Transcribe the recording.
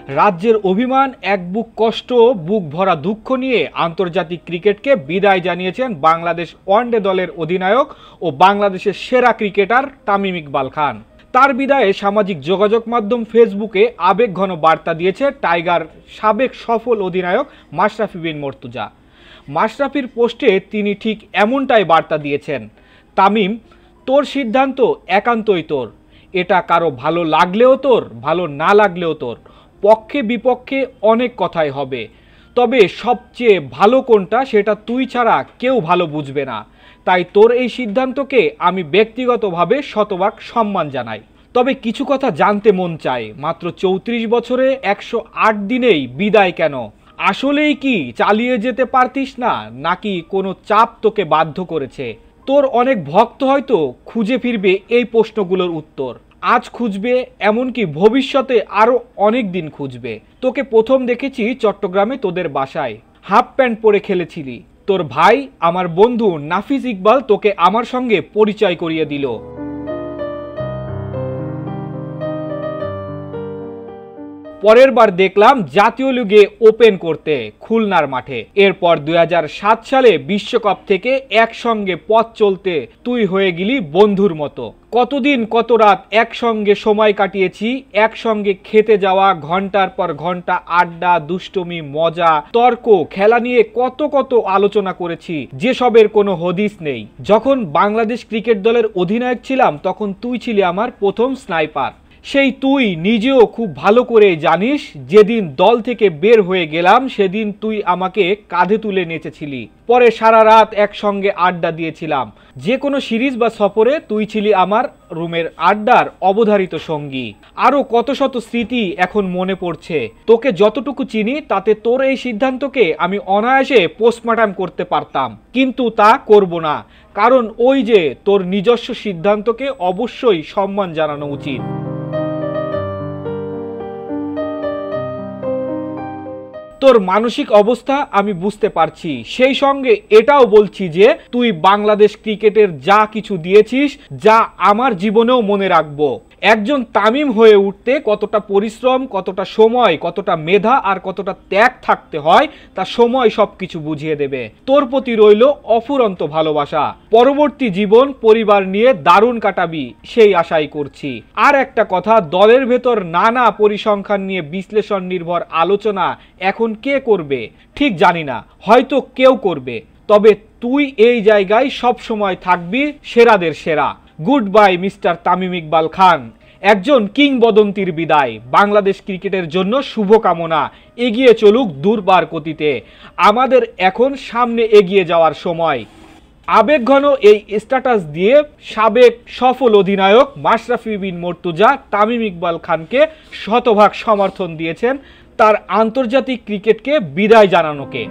রাজ্যের অভিমান, এক বুক কষ্ট, বুক ভরা দুঃখ নিয়ে আন্তর্জাতিক ক্রিকেটকে বিদায় জানিয়েছেন বাংলাদেশ ওয়ানডে দলের অধিনায়ক ও বাংলাদেশের সেরা ক্রিকেটার তামিম ইকবাল খান। তার বিদায়ে সামাজিক যোগাযোগ মাধ্যম ফেসবুকে আবেগঘন বার্তা দিয়েছে টাইগার সাবেক সফল অধিনায়ক মাশরাফি বিন মর্তুজা। মাশরাফির পোস্টে তিনি ঠিক এমনটাই বার্তা দিয়েছেন, তামিম, তোর সিদ্ধান্ত একান্তই তোর। এটা কারো ভালো লাগলেও তোর, ভালো না লাগলেও তোর। পক্ষে বিপক্ষে অনেক কথাই হবে, তবে সবচেয়ে ভালো কোনটা সেটা তুই ছাড়া কেউ ভালো বুঝবে না। তাই তোর এই সিদ্ধান্তকে আমি ব্যক্তিগতভাবে শতভাগ সম্মান জানাই। তবে কিছু কথা জানতে মন চায়, মাত্র 34 বছরে 108 দিনেই বিদায় কেন? আসলেই কি চালিয়ে যেতে পারতিস না, নাকি কোনো চাপ তোকে বাধ্য করেছে? তোর অনেক ভক্ত হয়তো খুঁজে ফিরবে এই প্রশ্নগুলোর উত্তর। আজ খুঁজবে, এমনকি ভবিষ্যতে আরো অনেক দিন খুঁজবে। তোকে প্রথম দেখেছি চট্টগ্রামে তোদের বাসায়, হাফ প্যান্ট পরে খেলেছিলি। তোর ভাই, আমার বন্ধু নাফিস ইকবাল তোকে আমার সঙ্গে পরিচয় করিয়ে দিল। পরের বার দেখলাম জাতীয় লিগে ওপেন করতে খুলনার মাঠে। এরপর 2007 সালে বিশ্বকাপ থেকে একসঙ্গে পথ চলতে তুই হয়ে গেলি বন্ধুর মতো। কতদিন কত রাত একসঙ্গে সময় কাটিয়েছি, একসঙ্গে খেতে যাওয়া, ঘন্টার পর ঘন্টা আড্ডা, দুষ্টুমি, মজা, তর্ক, খেলা নিয়ে কত কত আলোচনা করেছি, যেসবের কোনো হদিস নেই। যখন বাংলাদেশ ক্রিকেট দলের অধিনায়ক ছিলাম তখন তুই ছিলি আমার প্রথম স্নাইপার। সেই তুই নিজেও খুব ভালো করে জানিস, যেদিন দল থেকে বের হয়ে গেলাম সেদিন তুই আমাকে কাঁধে তুলে নেচেছিলি। পরে সারা রাত একসঙ্গে আড্ডা দিয়েছিলাম। যে কোনো সিরিজ বা সফরে তুই ছিলি আমার রুমের আড্ডার অবধারিত সঙ্গী। আরো কত শত স্মৃতি এখন মনে পড়ছে। তোকে যতটুকু চিনি তাতে তোর এই সিদ্ধান্তকে আমি অনায়াসে পোস্টমর্টম করতে পারতাম, কিন্তু তা করব না, কারণ ওই যে তোর নিজস্ব সিদ্ধান্তকে অবশ্যই সম্মান জানানো উচিত। তোর মানসিক অবস্থা আমি বুঝতে পারছি, সেই সঙ্গে এটাও বলছি যে তুই বাংলাদেশ ক্রিকেটের যা কিছু দিয়েছিস, যা আমার জীবনেও মনে রাখবো। একজন তামিম হয়ে উঠতে কতটা পরিশ্রম, কতটা সময়, কতটা মেধা আর কতটা ত্যাগ থাকতে হয় তা সময় সবকিছু বুঝিয়ে দেবে। তোর প্রতি রইল অফুরন্ত ভালোবাসা। পরবর্তী জীবন পরিবার নিয়ে দারুণ কাটাবি সেই আশাই করছি। আর একটা কথা, দলের ভেতর নানা পরিসংখ্যান নিয়ে বিশ্লেষণ নির্ভর আলোচনা এখন কে করবে ঠিক জানি না, হয়তো কেউ করবে, তবে তুই এই জায়গায় সব সময় থাকবি সেরাদের সেরা। Good bye mister Tamim Iqbal Khan. একজন কিংবদন্তির বিদায়। বাংলাদেশ ক্রিকেটের জন্য শুভকামনা। এগিয়ে চলুক দূরপার গতিতে। আমাদের এখন সামনে এগিয়ে যাওয়ার সময়। আবেগঘন এই স্ট্যাটাস দিয়ে সাবেক সফল অধিনায়ক মাশরাফি বিন মর্তুজা তামিম ইকবাল খানকে শতভাগ সমর্থন দিয়েছেন তার আন্তর্জাতিক ক্রিকেটকে বিদায় জানানোকে।